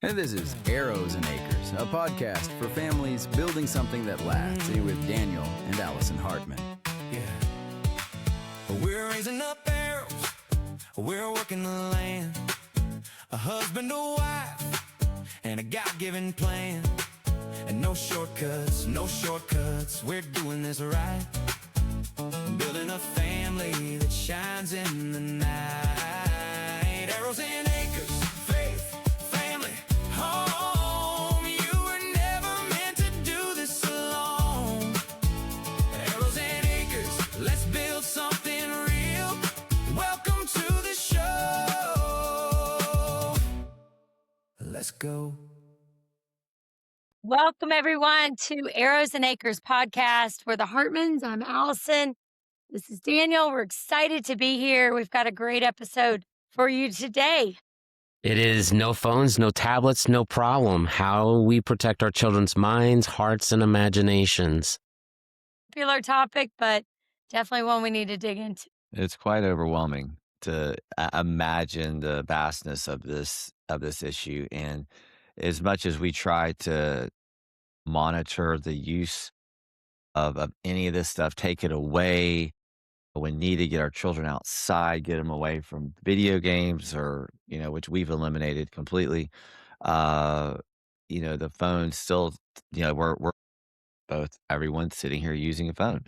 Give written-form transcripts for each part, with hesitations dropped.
And this is Arrows and Acres, a podcast for families building something that lasts, with Daniel and Allison Hartman. Yeah. We're raising up arrows, we're working the land, a husband, a wife, and a God-given plan. And no shortcuts, we're doing this right. Building a family that shines in the night. Arrows and acres, faith, family, home. You were never meant to do this alone. Arrows and acres, let's build something real. Welcome to the show. Let's go. Welcome, everyone, to Arrows and Acres podcast. We're the Hartmans. I'm Allison. This is Daniel. We're excited to be here. We've got a great episode for you today. It is no phones, no tablets, no problem. How we protect our children's minds, hearts, and imaginations. Popular topic, but definitely one we need to dig into. It's quite overwhelming to imagine the vastness of this issue. And as much as we try to monitor the use of any of this stuff, take it away when needed, get our children outside, get them away from video games or, which we've eliminated completely. The phone still, we're both, everyone's sitting here using a phone.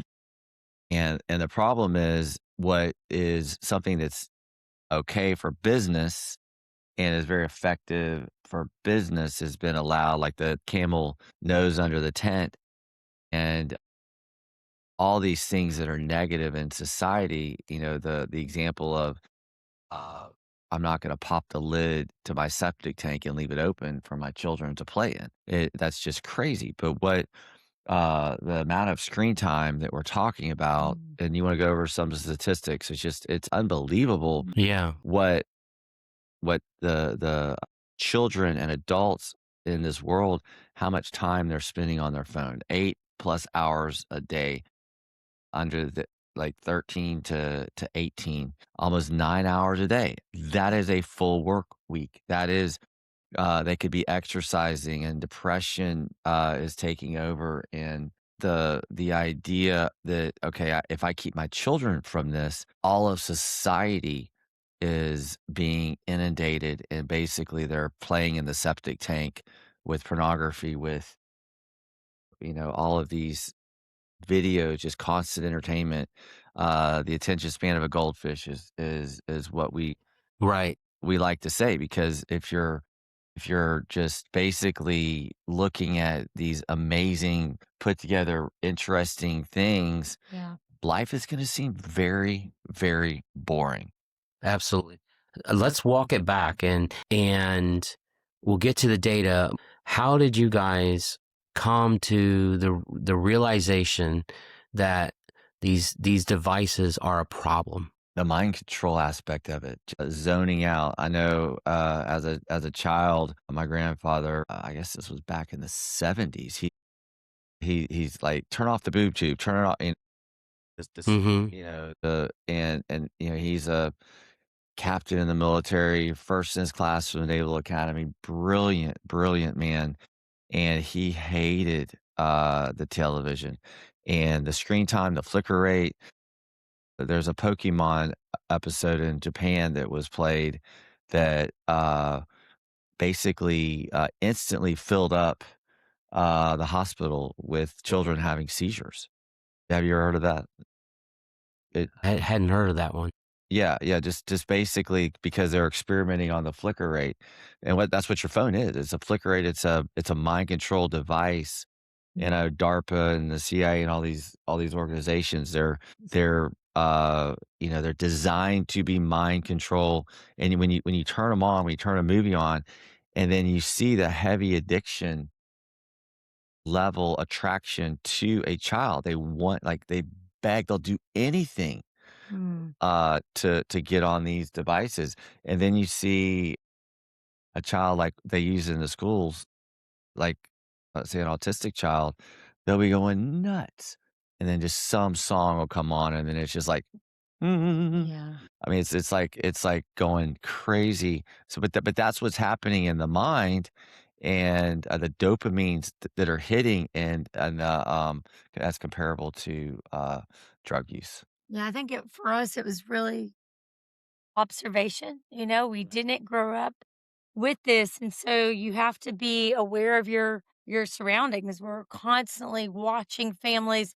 And the problem is what is something that's okay for business and is very effective for business has been allowed, like the camel nose under the tent, and all these things that are negative in society. The example of I'm not going to pop the lid to my septic tank and leave it open for my children to play in. That's just crazy. But what the amount of screen time that we're talking about, and you want to go over some statistics, it's unbelievable. Yeah. What the children and adults in this world, how much time they're spending on their phone, 8+ hours a day, under the 13 to 18, almost 9 hours a day. That is a full work week. That is, they could be exercising, and depression is taking over. And the idea that, okay, if I keep my children from this, all of society is being inundated, and basically they're playing in the septic tank with pornography, with all of these videos, just constant entertainment. The attention span of a goldfish is what we like to say, because if you're just basically looking at these amazing, put together, interesting things, life is going to seem very, very boring. Absolutely. Let's walk it back and we'll get to the data. How did you guys come to the realization that these devices are a problem? The mind control aspect of it, zoning out. I know as a child, my grandfather, I guess this was back in the 70s, he's like, turn off the boob tube, turn it off. And he's a captain in the military, first in his class from the Naval Academy, brilliant man. And he hated the television and the screen time, the flicker rate. There's a Pokemon episode in Japan that was played that basically instantly filled up the hospital with children having seizures. Have you ever heard of that? I hadn't heard of that one. Yeah, just basically because they're experimenting on the flicker rate, and that's what your phone is. It's a flicker rate. It's a mind control device. DARPA and the CIA and all these organizations, they're designed to be mind control. And when you turn them on, when you turn a movie on, and then you see the heavy addiction level attraction to a child, they beg, they'll do anything to get on these devices. And then you see a child, like they use in the schools, like let's say an autistic child, they'll be going nuts, and then just some song will come on, and then it's just like Yeah. I mean, it's like going crazy. So, but that's what's happening in the mind, and the dopamines that are hitting, and that's comparable to drug use. Yeah, I think for us, it was really observation. We didn't grow up with this. And so you have to be aware of your surroundings. We're constantly watching families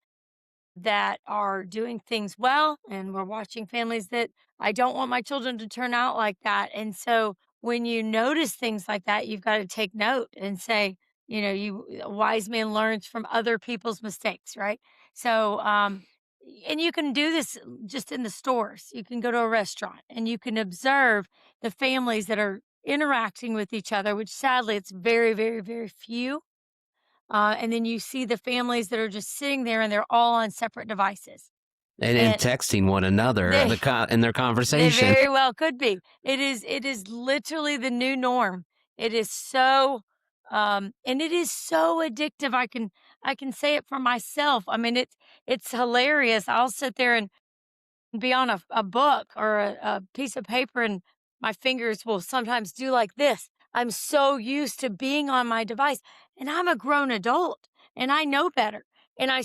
that are doing things well, and we're watching families that I don't want my children to turn out like that. And so when you notice things like that, you've got to take note and say, a wise man learns from other people's mistakes, right? So, and you can do this just in the stores. You can go to a restaurant and you can observe the families that are interacting with each other, which sadly it's very, very, very few. And then you see the families that are just sitting there and they're all on separate devices. And And texting one another they in their they conversation. very well could be. It is literally the new norm. It is so and it is so addictive. I can say it for myself. I mean it's hilarious. I'll sit there and be on a book or a piece of paper, and my fingers will sometimes do like this. I'm so used to being on my device, and I'm a grown adult and I know better. And I'm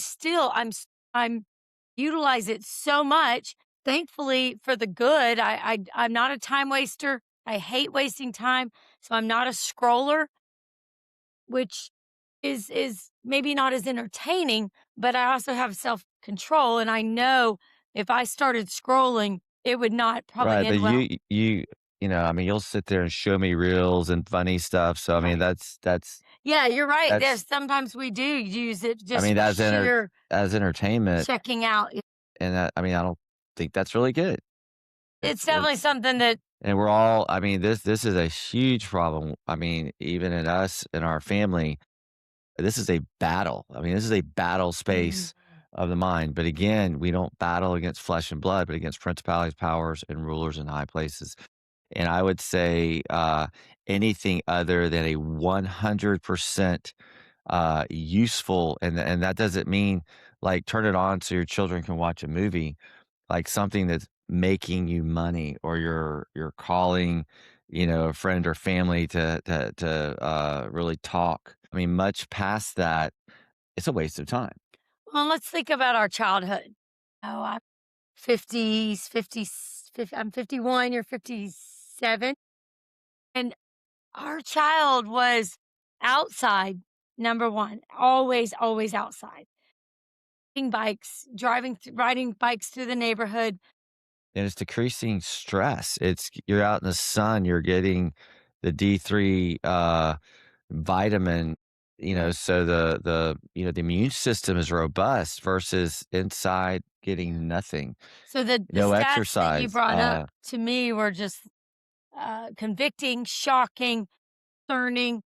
utilize it so much, thankfully for the good. I'm not a time waster. I hate wasting time. So I'm not a scroller, which is maybe not as entertaining, but I also have self-control, and I know if I started scrolling, it would not probably Right, but end well. I mean, you'll sit there and show me reels and funny stuff. So I mean, Right. that's Yeah, you're right. that's There's sometimes we do use it I just mean, for sheer as entertainment, checking out. and I mean, I don't think that's really good. It's definitely It's something that And we're all, I mean, this is a huge problem. I mean, even in us, in our family, this is a battle. I mean, this is a battle Mhm. space of the mind. But again, we don't battle against flesh and blood, but against principalities, powers, and rulers in high places. And I would say anything other than a 100% useful, and that doesn't mean like turn it on so your children can watch a movie, like something that's making you money, or you're calling, a friend or family to really talk. I mean, much past that, it's a waste of time. well, let's think about our childhood. Oh, I'm 50s, 50s, I'm 51, you're 57. And our child was outside, number 1, always, always outside. Riding bikes, riding bikes through the neighborhood. And it's decreasing stress. You're out in the sun, you're getting the D3 vitamin, Right. so the immune system is robust versus inside Yeah. getting nothing. So the No stats that you exercise. brought up to me were just convicting, shocking, concerning.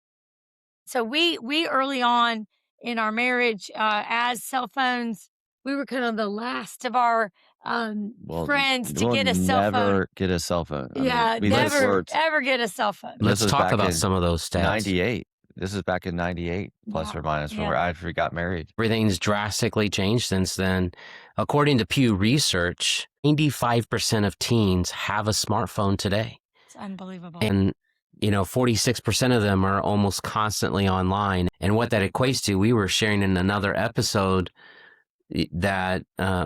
So we early on in our marriage, as cell phones, we were kind of the last of our friends to We'll get a cell phone. never get a cell phone. I mean, Yeah, this never words ever get a cell phone. this Let's was talk back about in some of those stats. '98. This is back in '98, plus or Wow. minus, from Yeah. where I actually got married. Everything's drastically changed since then. According to Pew Research, 95% of teens have a smartphone today. It's unbelievable. And 46% of them are almost constantly online. And what that equates to, we were sharing in another episode that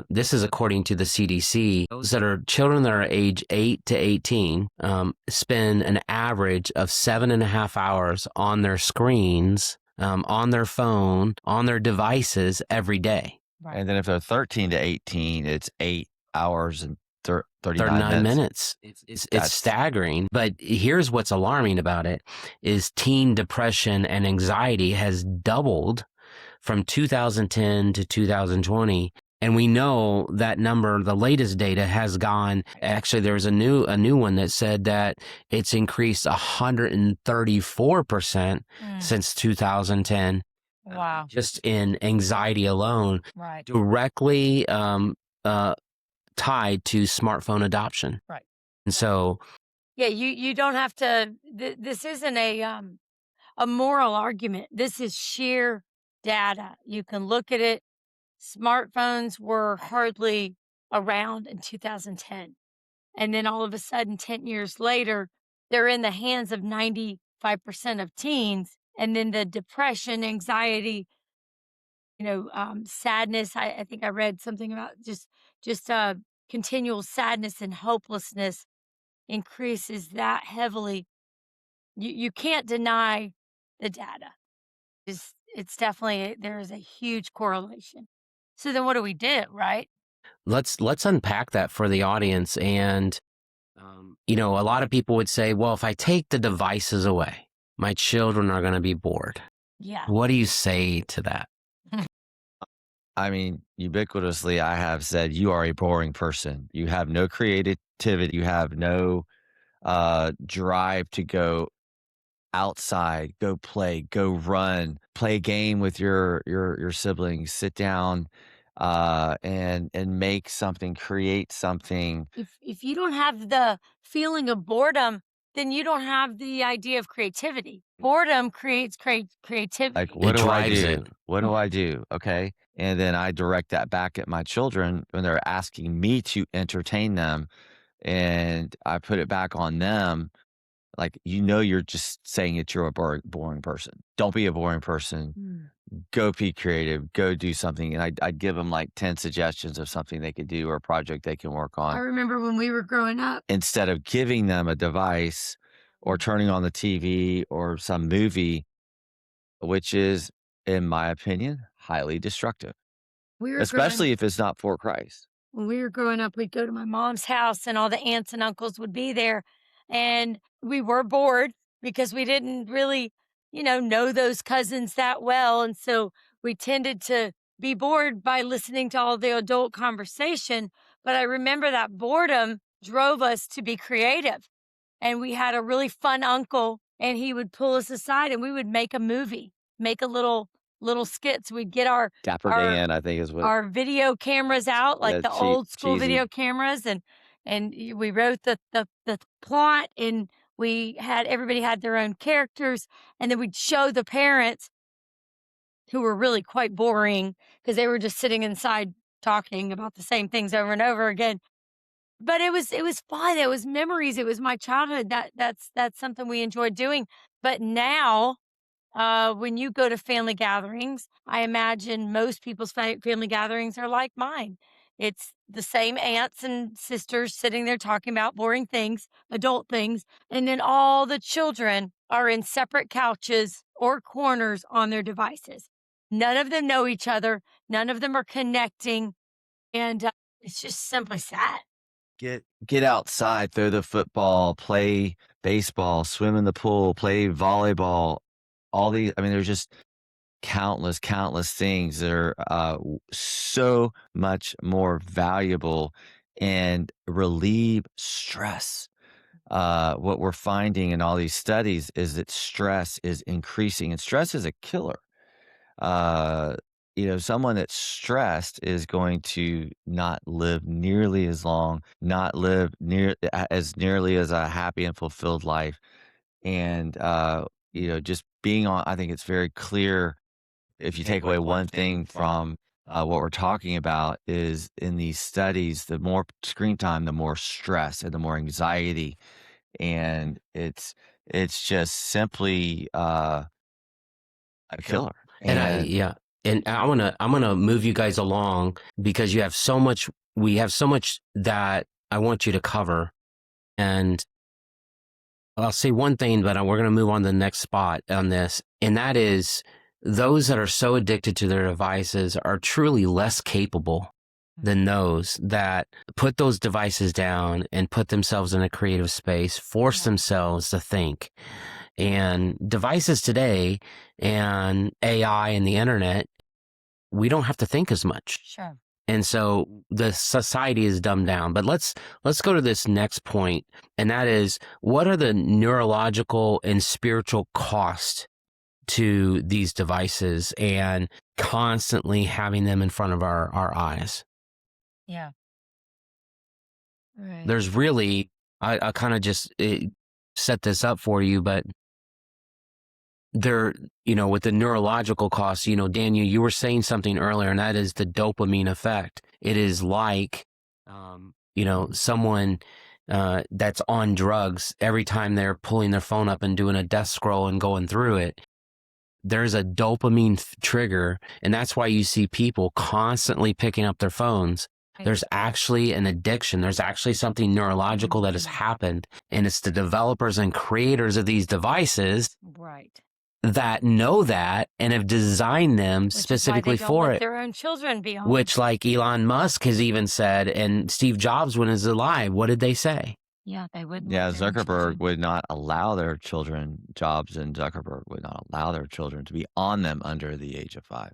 this is according to the CDC. Those that are children that are age 8 to 18 spend an average of 7.5 hours on their screens, on their phone, on their devices every day. Right. And then if they're 13 to 18, it's 8 hours and 39 39 minutes. minutes. It's That's- staggering. But here's what's alarming about it is teen depression and anxiety has doubled from 2010 to 2020. And we know that number, the latest data has gone, actually there's a new one that said that it's increased 134% since 2010, Wow. just in anxiety alone, Right. directly tied to smartphone adoption. Right. And so, Yeah, you don't have to. This isn't a moral argument. This is sheer data. You can look at it. Smartphones were hardly around in 2010. And then all of a sudden, 10 years later, they're in the hands of 95% of teens. And then the depression, anxiety, sadness. I think I read something about just continual sadness and hopelessness increases that heavily. You can't deny the data. It's definitely, there is a huge correlation. So then what do we do, right? Let's unpack that for the audience. And a lot of people would say, well, if I take the devices away, my children are going to be bored. Yeah. What do you say to that? I mean, ubiquitously, I have said you are a boring person. You have no creativity. You have no drive to go outside, go play, go run, play a game with your siblings, sit down and make something, create something. If you don't have the feeling of boredom, then you don't have the idea of creativity. Boredom creates creativity. Like, what It do I drives do? it. What do I do? Okay. And then I direct that back at my children when they're asking me to entertain them. And I put it back on them. Like, you're just saying that you're a boring person. Don't be a boring person. Go be creative. Go do something. And I'd give them like 10 suggestions of something they could do or a project they can work I on. remember when we were growing up. Instead of giving them a device or turning on the TV or some movie, which is, in my opinion, highly destructive, especially if it's not for Christ. When we were growing up, we'd go to my mom's house and all the aunts and uncles would be there. And we were bored because we didn't really, know those cousins that well. And so we tended to be bored by listening to all the adult conversation. But I remember that boredom drove us to be creative. And we had a really fun uncle, and he would pull us aside and we would make a movie, make a little skits. We'd get our Dapper Dan, I think is what. our video cameras out, like the old school cheesy video cameras, and we wrote the plot, and everybody had their own characters, and then we'd show the parents, who were really quite boring because they were just sitting inside talking about the same things over and over again. But it was fun. It was memories. It was my childhood. That's something we enjoyed doing. But now, when you go to family gatherings, I imagine most people's family gatherings are like mine. It's the same aunts and sisters sitting there talking about boring things, adult things, and then all the children are in separate couches or corners on their devices. None of them know each other. None of them are connecting. And it's just simply sad. Get outside, throw the football, play baseball, swim in the pool, play volleyball. There's just countless things that are so much more valuable and relieve stress. What we're finding in all these studies is that stress is increasing, and stress is a killer. Someone that's stressed is going to not live nearly as long, not live nearly as a happy and fulfilled life. And, just being on, I think it's very clear, if you take away one thing from what we're talking about, is in these studies, the more screen time, the more stress and the more anxiety. And it's just simply a killer. And I'm gonna move you guys along because we have so much that I want you to cover. And I'll say one thing, but we're gonna move on to the next spot on this, and that is those that are so addicted to their devices are truly less capable than those that put those devices down and put themselves in a creative space, force themselves to think. And devices today and AI and the internet, we don't have to think as much. Sure. And so the society is dumbed down. But let's go to this next point, and that is, what are the neurological and spiritual costs to these devices and constantly having them in front of our eyes? Yeah. Right. There's really, I kind of just set this up for you, but there, with the neurological costs, Daniel, you were saying something earlier, and that is the dopamine effect. It is like Someone that's on drugs, every time they're pulling their phone up and doing a death scroll and going through it, there's a dopamine trigger. And that's why you see people constantly picking up their phones. There's actually an addiction. There's actually something neurological that has happened. And it's the developers and creators of these devices that know that and have designed them specifically for it. Their own children be on. Which, like Elon Musk has even said, and Steve Jobs, when he was alive, what did they say? Yeah, they wouldn't. Yeah, Zuckerberg would not allow their children, Jobs and Zuckerberg would not allow their children to be on them under the age of 5.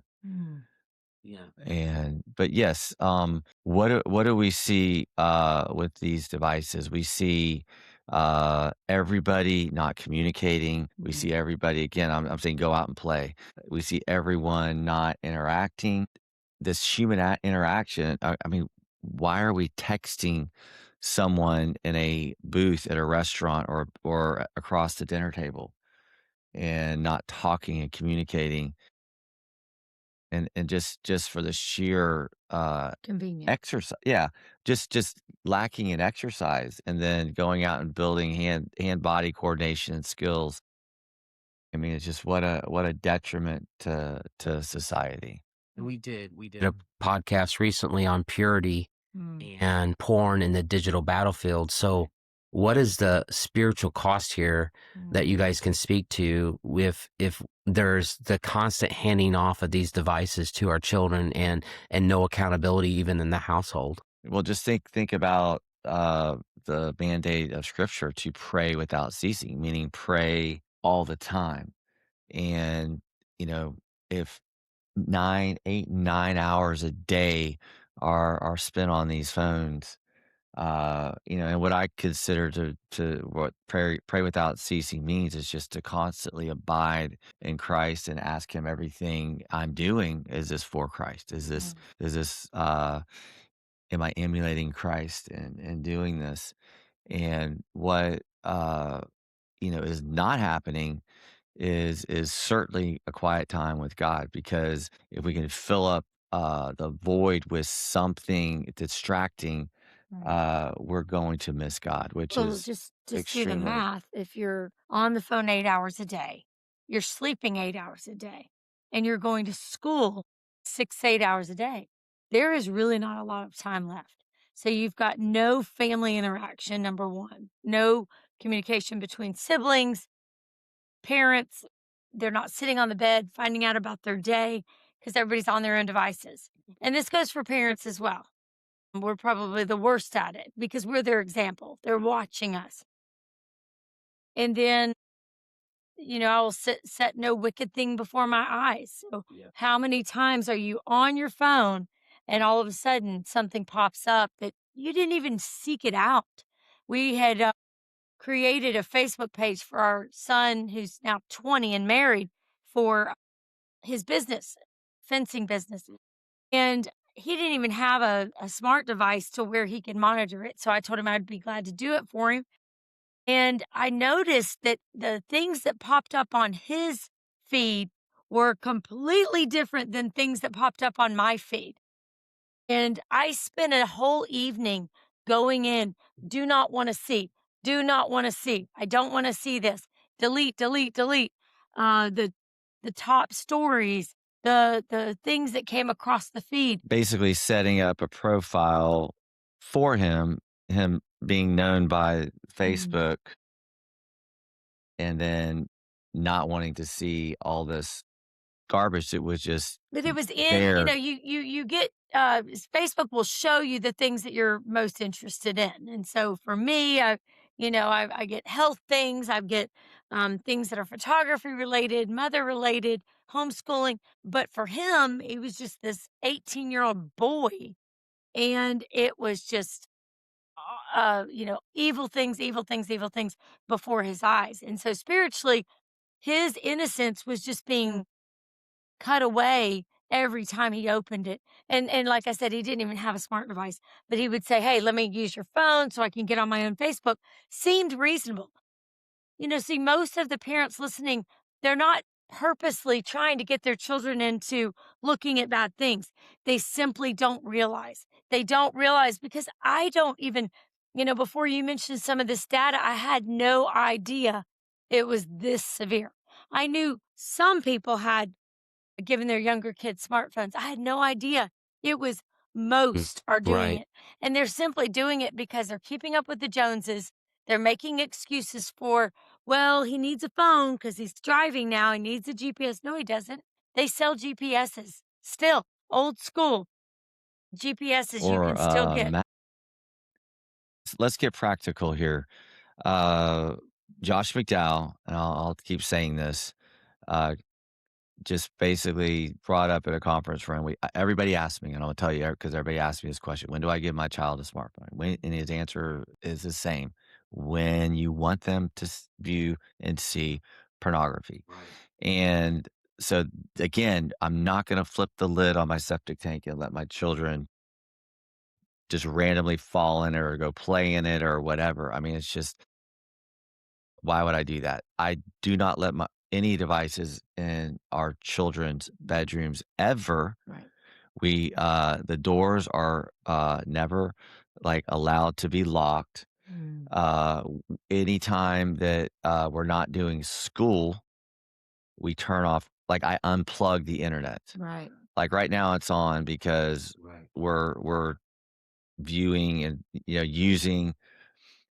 Yeah. But yes, what do we see with these devices? We see everybody not communicating. We see everybody, again, I'm saying go out and play. We see everyone not interacting. This human interaction, I mean, why are we texting someone in a booth at a restaurant or across the dinner table and not talking and communicating? And just for the sheer Convenient. exercise, yeah, just lacking in exercise, and then going out and building hand body coordination and skills. I mean, it's just what a detriment to society. We did a podcast recently on purity and porn in the digital battlefield. So what is the spiritual cost here that you guys can speak to if there's the constant handing off of these devices to our children and no accountability even in the household? Well, just think about the mandate of Scripture to pray without ceasing, meaning pray all the time. And if 8, 9 hours a day are spent on these phones, and what I consider to what pray without ceasing means is just to constantly abide in Christ and ask Him, everything I'm doing, is this for Christ? Is this am I emulating Christ and doing this? And what is not happening is certainly a quiet time with God, because if we can fill up the void with something distracting, we're going to miss God, which is just do the extremely. math. If you're on the phone 8 hours a day, you're sleeping 8 hours a day, and you're going to school 6, 8 hours a day, there is really not a lot of time left. So you've got no family interaction, number one, no communication between siblings, parents. They're not sitting on the bed finding out about their day because everybody's on their own devices. And this goes for parents as well. We're probably the worst at it because we're their example. They're watching us. And then, I will set no wicked thing before my eyes. So how many times are you on your phone and all of a sudden something pops up that you didn't even seek it out? We had created a Facebook page for our son, who's now 20 and married, for his business, fencing business. And he didn't even have a smart device to where he could monitor it. So I told him I'd be glad to do it for him. And I noticed that the things that popped up on his feed were completely different than things that popped up on my feed. And I spent a whole evening going in, do not want to see, do not want to see. I don't want to see this. Delete, delete, delete. The top stories, the things that came across the feed. Basically setting up a profile for him being known by Facebook, and then not wanting to see all this garbage that was just But it was there. you get Facebook will show you the things that you're most interested in. And so for me, I get health things, I get things that are photography related, mother related, homeschooling. But for him, he was just this 18-year-old boy, and it was just evil things, evil things, evil things before his eyes. And so spiritually, his innocence was just being cut away every time he opened it. And like I said, he didn't even have a smart device, but he would say, "Hey, let me use your phone so I can get on my own Facebook." Seemed reasonable. See, most of the parents listening, they're not purposely trying to get their children into looking at bad things. They simply don't realize. They don't realize because I don't even, before you mentioned some of this data, I had no idea it was this severe. I knew some people had given their younger kids smartphones. I had no idea it was most are doing Right. it. And they're simply doing it because they're keeping up with the Joneses. They're making excuses for, well, he needs a phone because he's driving now. He needs a GPS. No, he doesn't. They sell GPSs still, old school GPSs you Or can still get. let's get practical here. Josh McDowell, and I'll keep saying this, uh, just basically brought up at a conference room. Everybody asked me, and I'll tell you because everybody asked me this question: when do I give my child a smartphone? And his answer is the same: when you want them to view and see pornography. Right. And so again, I'm not going to flip the lid on my septic tank and let my children just randomly fall in it or go play in it or whatever. I mean, it's just why would I do that? I do not let any devices in our children's bedrooms ever. Right. The doors are never like allowed to be locked. Anytime that we're not doing school, we turn off. Like I unplug the internet. Right. Like right now, it's on because we're viewing and using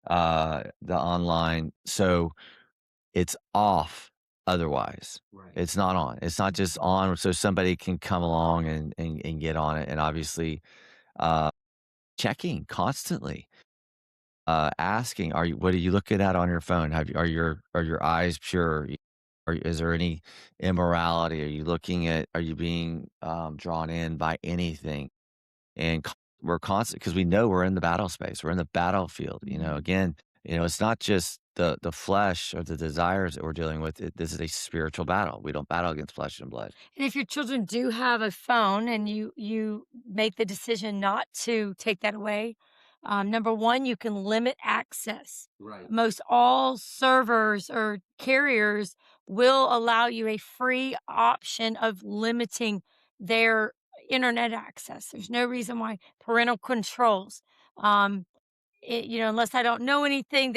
the online. So it's off otherwise. Right. It's not on. It's not just on so somebody can come along and get on it. And obviously, uh, checking constantly, asking, what are you looking at on your phone? Are your eyes pure? Is there any immorality? Are you being drawn in by anything? And we're constant because we know we're in the battle space. We're in the battlefield. Again, it's not just the flesh or the desires that we're dealing with. This is a spiritual battle. We don't battle against flesh and blood. And if your children do have a phone and you make the decision not to take that away, number one, you can limit access. Right. Most all servers or carriers will allow you a free option of limiting their internet access. There's no reason why parental controls. Unless I don't know anything,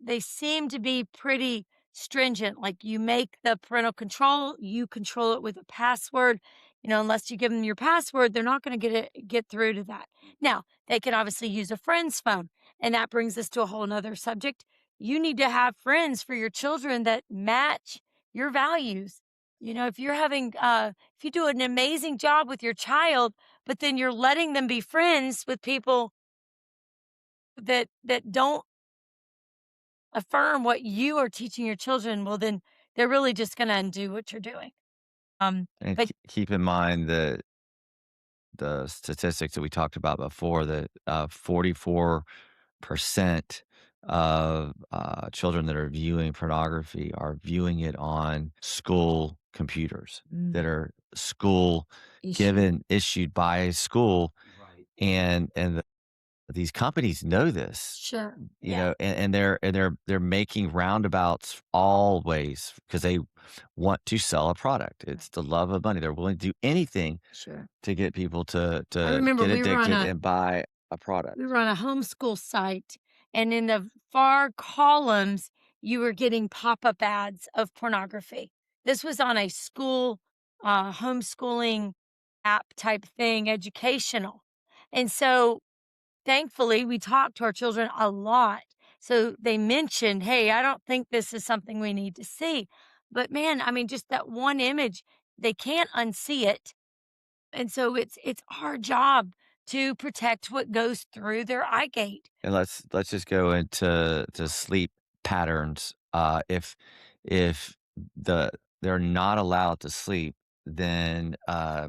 they seem to be pretty stringent. Like you make the parental control, you control it with a password. Unless you give them your password, they're not going to get through to that. Now, they can obviously use a friend's phone, and that brings us to a whole nother subject. You need to have friends for your children that match your values. If you're if you do an amazing job with your child, but then you're letting them be friends with people that don't affirm what you are teaching your children, well, then they're really just going to undo what you're doing. And But keep in mind the statistics that we talked about before that 44% of children that are viewing pornography are viewing it on school computers that are school issued by a school. Right. And these companies know this, sure, and they're making roundabouts always because they want to sell a product. It's the love of money. They're willing to do anything sure. to get people to I remember get we were on addicted and buy a product. we were on a homeschool site, and in the far columns, you were getting pop-up ads of pornography. This was on a school homeschooling app type thing, educational. And so thankfully, we talked to our children a lot. So they mentioned, hey, I don't think this is something we need to see. But man, I mean, just that one image, they can't unsee it. And so it's our job to protect what goes through their eye gate. And let's just go into sleep patterns. If they're not allowed to sleep, then I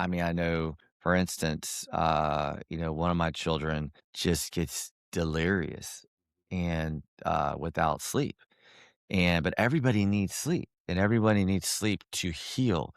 mean, I know, for instance, one of my children just gets delirious and without sleep. But everybody needs sleep, and everybody needs sleep to heal.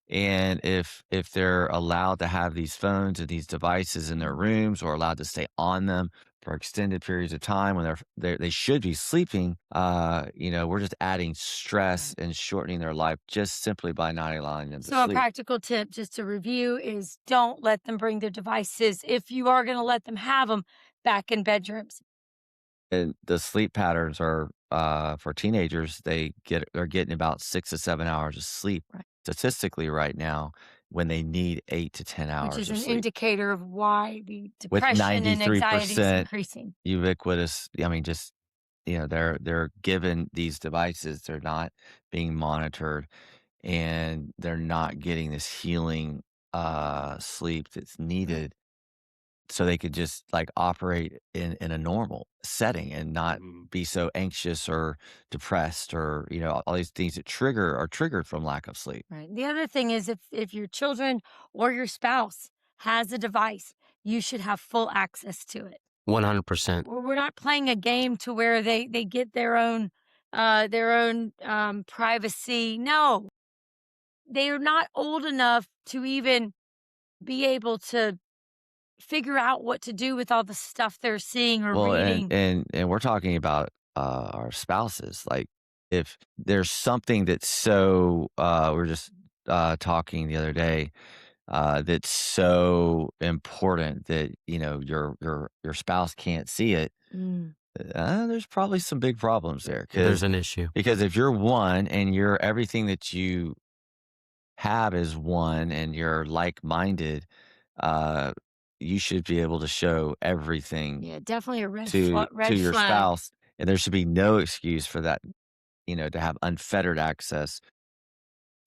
And if they're allowed to have these phones and these devices in their rooms or allowed to stay on them for extended periods of time when they should be sleeping, we're just adding stress and shortening their life just simply by not allowing them to So a sleep. practical tip, just to review, is don't let them bring their devices, if you are going to let them have them, back in bedrooms. And the sleep patterns are for teenagers, they're getting about 6 to 7 hours of sleep Right. statistically right now when they need 8 to 10 Which hours is of an sleep. indicator of why the With depression and anxiety is 93% increasing. ubiquitous, I mean, just they're given these devices, they're not being monitored, and they're not getting this healing sleep that's Right. needed so they could just like operate in a normal setting and not be so anxious or depressed or all these things that are triggered from lack of sleep. Right. The other thing is, if your children or your spouse has a device, you should have full access to it. 100%. We're not playing a game to where they get their own privacy. No, they are not old enough to even be able to figure out what to do with all the stuff they're seeing or Well, and reading. and we're talking about our spouses. Like if there's something that's so we're just talking the other day that's so important that your spouse can't see it. Mm. There's probably some big problems there There's an issue. because if you're one and you're everything that you have is one and you're like-minded, uh, you should be able to show everything Yeah, definitely a to red your flag. spouse, and there should be no excuse for that, to have unfettered access,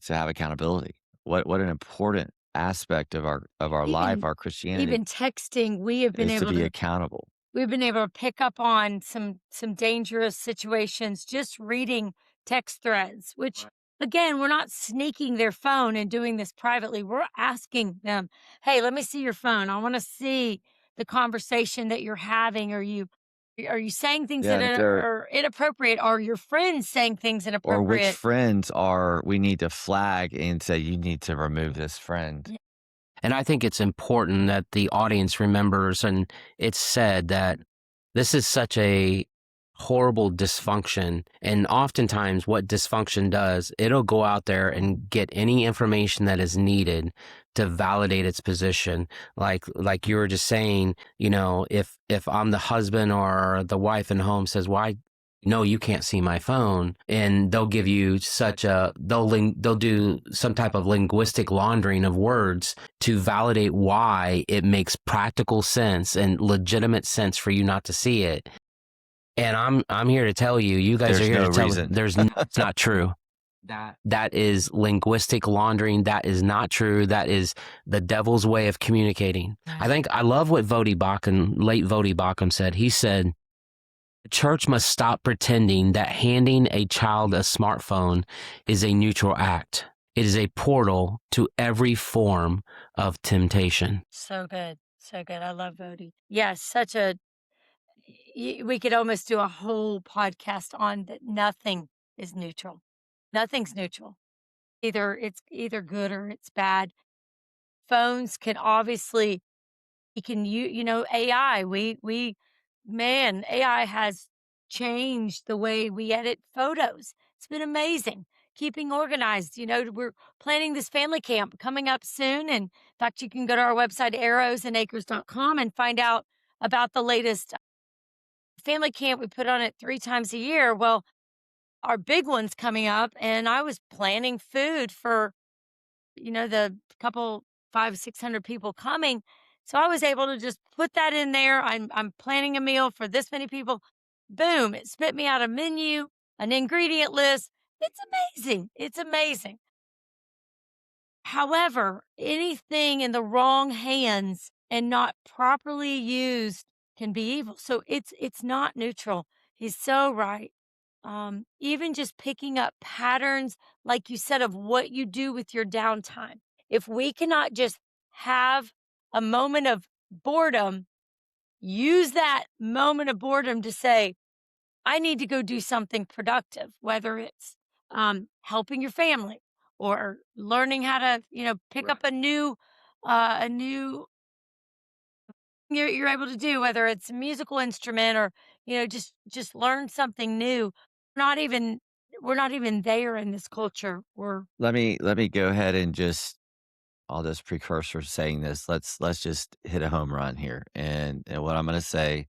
to have accountability. What an important aspect of our life, Even our Christianity, even texting, is to be accountable. we've been able to pick up on some dangerous situations just reading text threads, which again, we're not sneaking their phone and doing this privately. We're asking them, "Hey, let me see your phone. I want to see the conversation that you're having. Are you saying things Yeah, that and if they're are inappropriate? Are your friends saying things or which inappropriate?" friends are we need to flag and say, "You need to remove this friend." Yeah. And I think it's important that the audience remembers, and it's said that this is such a horrible dysfunction. And oftentimes, what dysfunction does, it'll go out there and get any information that is needed to validate its position. Like you were just saying, if I'm the husband or the wife in home says, "Why? No, you can't see my phone," and they'll give you they'll do some type of linguistic laundering of words to validate why it makes practical sense and legitimate sense for you not to see it. And I'm here to tell you, you guys are There's here no to tell me reason. it's not true. That is linguistic laundering. That is not true. That is the devil's way of communicating. I love what late Vodi Bakum said. He said, the church must stop pretending that handing a child a smartphone is a neutral act. It is a portal to every form of temptation. So good. So good. I love Vody. Yes, we could almost do a whole podcast on that. Nothing is neutral. Nothing's neutral. It's either good or it's bad. Phones can obviously, AI. Man, AI has changed the way we edit photos. It's been amazing. Keeping organized. We're planning this family camp coming up soon. And in fact, you can go to our website, arrowsandacres.com, and find out about the latest family camp. We put on it 3 times a year. Well, our big one's coming up, and I was planning food for, the couple 500-600 people coming. So I was able to just put that in there. I'm planning a meal for this many people. Boom, it spit me out a menu, an ingredient list. It's amazing. It's amazing. However, anything in the wrong hands and not properly used can be evil. So it's not neutral. He's so right. Even just picking up patterns, like you said, of what you do with your downtime. If we cannot just have a moment of boredom, use that moment of boredom to say, I need to go do something productive, whether it's helping your family or learning how to, pick up a new you're able to do, whether it's a musical instrument or, just learn something new. Not even we're not even there in this culture. Let me go ahead and just all this precursor saying this. Let's just hit a home run here. And what I'm going to say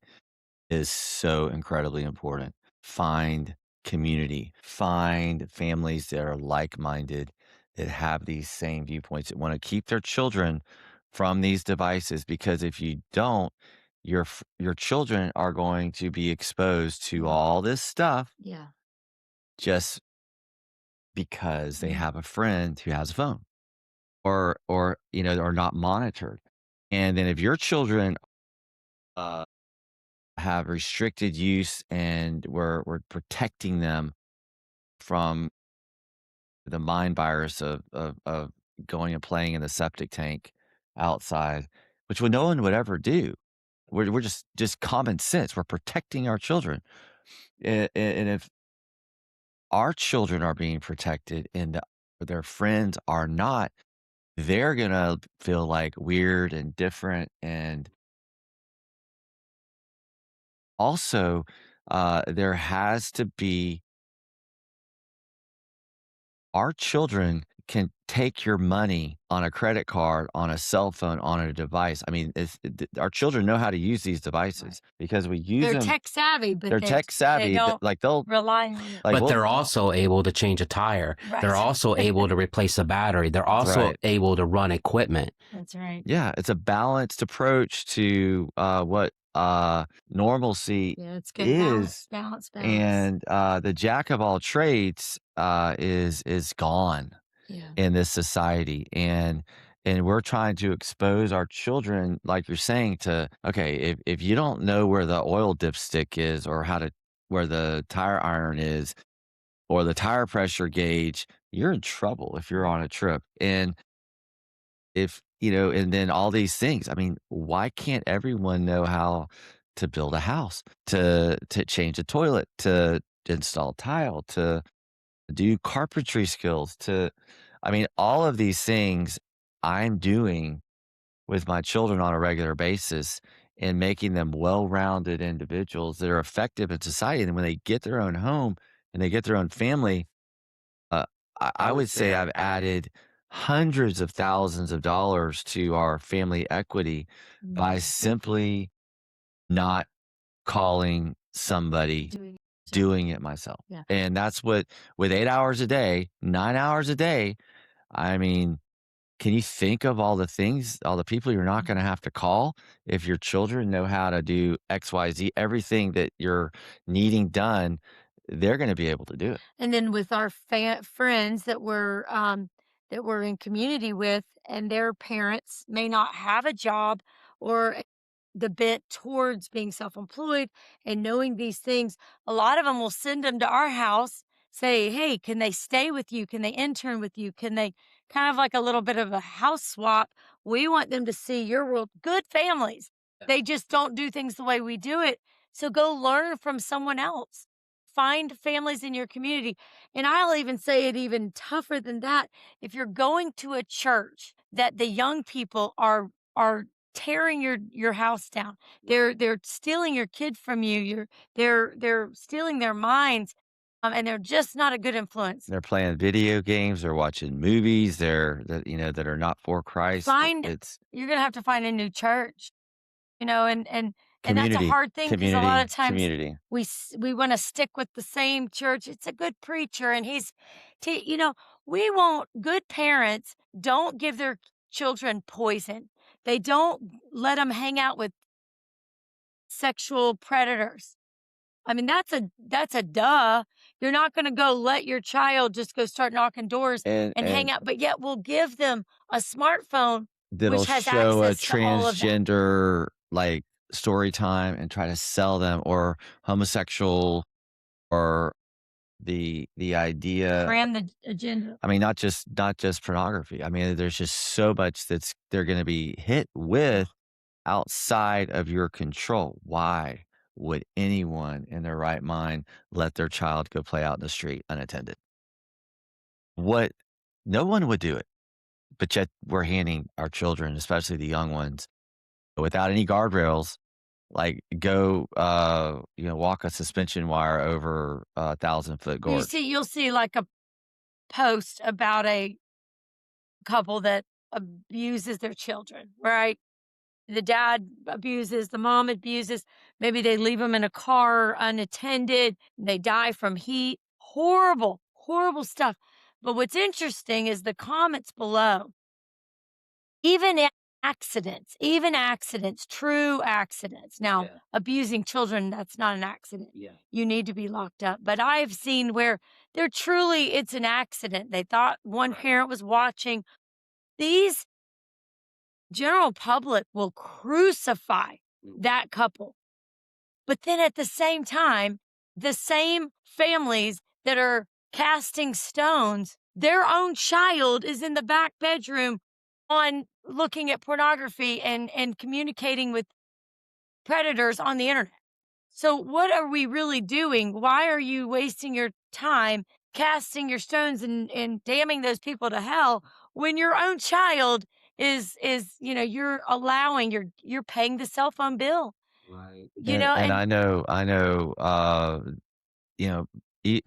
is so incredibly important. Find community, find families that are like minded, that have these same viewpoints, that want to keep their children from these devices. Because if you don't, your children are going to be exposed to all this stuff Yeah. just because they Mhm. have a friend who has a phone or are not monitored. And then if your children uh, have restricted use and we're protecting them from the mind virus of going and playing in the septic tank outside, which no one would ever do. We're just common sense. We're protecting our children. And if our children are being protected and their friends are not, they're gonna feel like weird and different. And also, there has to be our children can take your money on a credit card, on a cell phone, on a device. I mean, our children know how to use these Right. devices because we use They're them. tech savvy, but They're tech they savvy. don't Like they'll rely on it. like But we'll they're also able to change a tire. They're Right. also able to replace a battery. They're also right. able to run equipment. That's right. Yeah, it's a balanced approach to what normalcy Yeah, it's good. is. Balance. And the jack of all trades is gone Yeah. in this society. And we're trying to expose our children, like you're saying, to okay, if you don't know where the oil dipstick is or where the tire iron is or the tire pressure gauge, you're in trouble if you're on a trip. And if and then all these things, I mean, why can't everyone know how to build a house, to change a toilet, to install tile, to do carpentry skills, I mean, all of these things I'm doing with my children on a regular basis and making them well-rounded individuals that are effective in society. And when they get their own home and they get their own family, uh, I would say I've added hundreds of thousands of dollars to our family equity by simply not calling somebody, doing it myself. Yeah. And that's what, with 8 hours a day, 9 hours a day, I mean, can you think of all the things, all the people you're not going to have to call if your children know how to do XYZ, everything that you're needing done, they're going to be able to do it. And then with our friends that we're in community with, and their parents may not have a job or the bent towards being self-employed and knowing these things, a lot of them will send them to our house, say, "Hey, can they stay with you? Can they intern with you? Can they kind of like a little bit of a house swap? We want them to see your world." Good families. They just don't do things the way we do it. So go learn from someone else. Find families in your community. And I'll even say it even tougher than that. If you're going to a church that the young people are tearing your house down, they're stealing your kid from you. They're stealing their minds, and they're just not a good influence. They're playing video games, they're watching movies, that are not for Christ. Find It's You're gonna have to find a new church, and that's a community, hard thing because a lot community, of times community. we want to stick with the same church. It's a good preacher, and we won't. Good parents don't give their children poison. They don't let them hang out with sexual predators. I mean, that's a duh. You're not going to go let your child just go start knocking doors and hang And out, but yet we'll give them a smartphone that'll which has show a access to all of that. transgender like story time and try to sell them, or homosexual, or the idea. Cram the agenda. I mean, not just pornography. I mean, there's just so much they're going to be hit with outside of your control. Why would anyone in their right mind let their child go play out in the street unattended? What? No one would do it. But yet we're handing our children, especially the young ones, without any guardrails, like go, walk a suspension wire over a 1,000-foot gorge. You'll see like a post about a couple that abuses their children, right? The dad abuses, the mom abuses. Maybe they leave them in a car unattended. They die from heat. Horrible, horrible stuff. But what's interesting is the comments below. Even accidents, true accidents. Now, abusing children, that's not an accident. Yeah. You need to be locked up. But I've seen where it's an accident. They thought one parent was watching. These general public will crucify that couple. But then at the same time, the same families that are casting stones, their own child is in the back bedroom on looking at pornography and communicating with predators on the internet. So what are we really doing? Why are you wasting your time casting your stones and damning those people to hell when your own child is you're paying the cell phone bill? Right. And I know,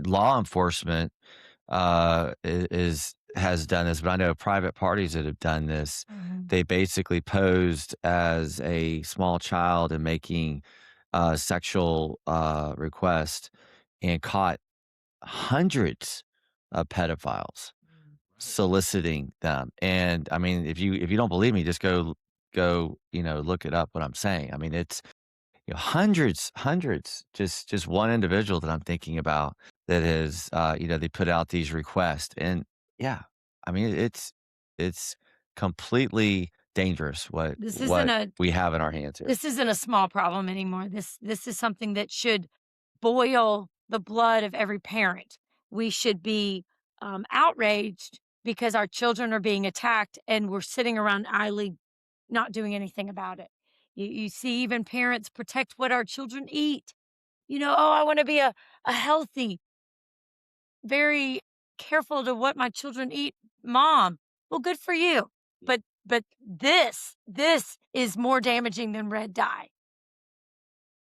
law enforcement has done this, but I know private parties that have done this. They basically posed as a small child and making sexual requests and caught hundreds of pedophiles soliciting them. And I mean, if you don't believe me, just go look it up what I'm saying. I mean, it's hundreds, just one individual that I'm thinking about that is, they put out these requests. And yeah, I mean, it's completely dangerous what we have in our hands here. This isn't a small problem anymore. This is something that should boil the blood of every parent. We should be outraged because our children are being attacked and we're sitting around idly not doing anything about it. You see even parents protect what our children eat. I want to be a healthy, very careful to what my children eat mom. Well, good for you. But this is more damaging than red dye.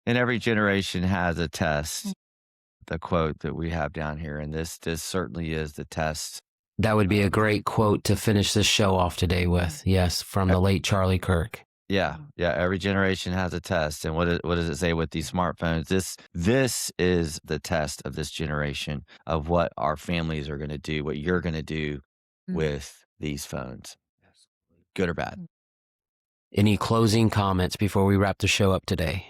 And every generation has a test, the quote that we have down here. And this certainly is the test. That would be a great quote to finish this show off today with. Yes, from the late Charlie Kirk. Yeah. Every generation has a test. And what does it say with these smartphones? This is the test of this generation of what our families are going to do, what you're going to do with these phones, good or bad. Any closing comments before we wrap the show up today?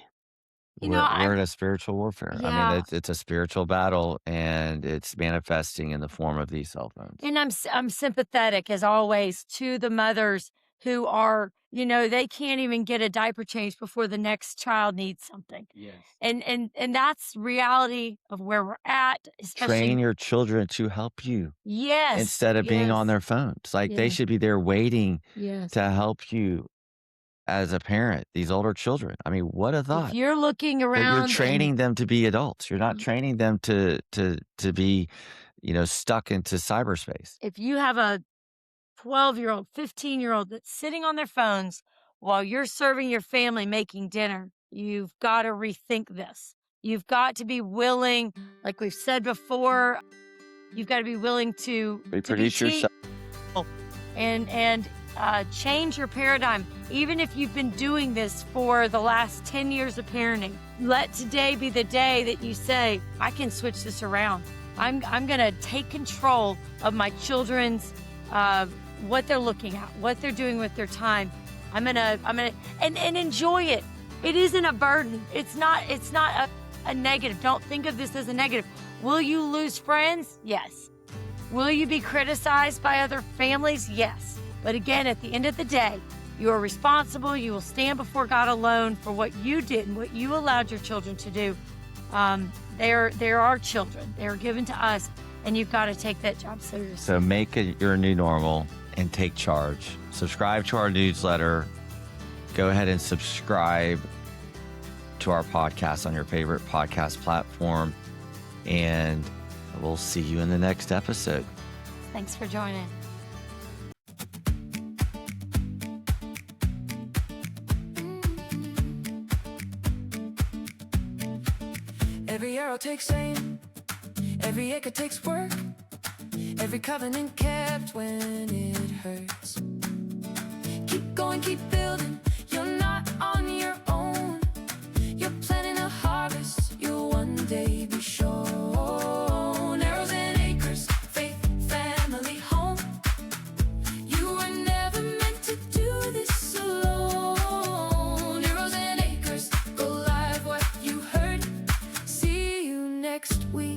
We're in a spiritual warfare. Yeah. I mean, it's a spiritual battle, and it's manifesting in the form of these cell phones. And I'm sympathetic, as always, to the mothers who are, they can't even get a diaper change before the next child needs something. Yes. And that's reality of where we're at. Train your children to help you. Yes. Instead of being on their phones. Like they should be there waiting to help you as a parent, these older children. I mean, what a thought. If you're looking around. You're training them to be adults. You're not training them to be, stuck into cyberspace. If you have a 12-year-old, 15-year-old that's sitting on their phones while you're serving your family making dinner, you've got to rethink this. You've got to be willing, like we've said before, you've got to be willing to reproduce yourself and change your paradigm. Even if you've been doing this for the last 10 years of parenting, let today be the day that you say, I can switch this around. I'm going to take control of my children's what they're looking at, what they're doing with their time. I'm gonna and enjoy it. It isn't a burden. It's not a negative. Don't think of this as a negative. Will you lose friends? Yes. Will you be criticized by other families? Yes. But again, at the end of the day, you are responsible. You will stand before God alone for what you did and what you allowed your children to do. They're our children. They are given to us, and you've got to take that job seriously. So make it your new normal and take charge. Subscribe to our newsletter. Go ahead and subscribe to our podcast on your favorite podcast platform. And we'll see you in the next episode. Thanks for joining. Every arrow takes aim, every acre takes work, every covenant kept when it hurts. Keep going, keep building, you're not on your own. You're planting a harvest, you'll one day be shown. Arrows and acres, faith, family, home. You were never meant to do this alone. Arrows and acres, go live what you heard. See you next week.